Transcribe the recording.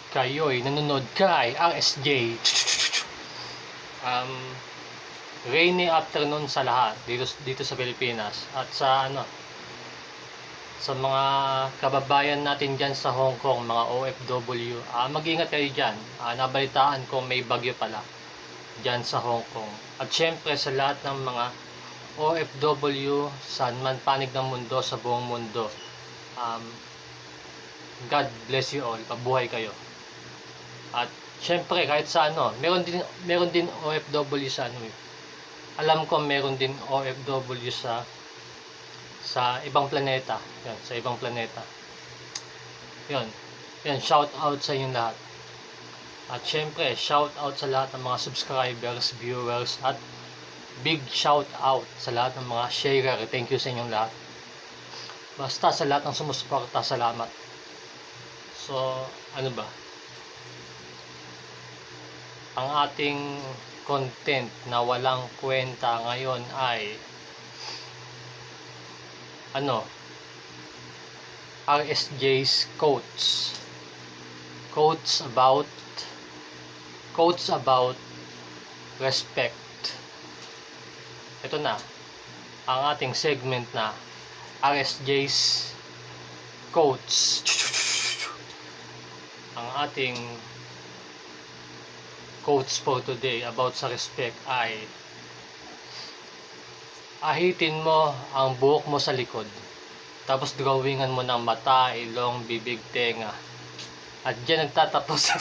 kayo'y nanonood kay RSJ. Rainy afternoon sa lahat dito sa Pilipinas at sa sa mga kababayan natin diyan sa Hong Kong, mga OFW. Mag-ingat kayo diyan. Nabalitaan ko may bagyo pala diyan sa Hong Kong. At syempre sa lahat ng mga OFW saan man panig ng mundo, sa buong mundo. God bless you all. Mabuhay kayo. At syempre kahit sa meron din OFW sa alam ko meron din OFW sa ibang planeta. Yan, sa ibang planeta. Yan, shout out sa inyong lahat. At syempre, shout out sa lahat ng mga subscribers, viewers, at big shout out sa lahat ng mga sharer. Thank you sa inyong lahat. Basta sa lahat ng sumusuporta, salamat. So, ano ba? Ang ating content na walang kwenta ngayon ay RSJ's quotes about respect. Ito na ang ating segment na RSJ's quotes. Ang ating quotes for today about sa respect ay: ahitin mo ang buhok mo sa likod, tapos drawingan mo ng mata, ilong, bibig, tenga, at dyan nagtatapos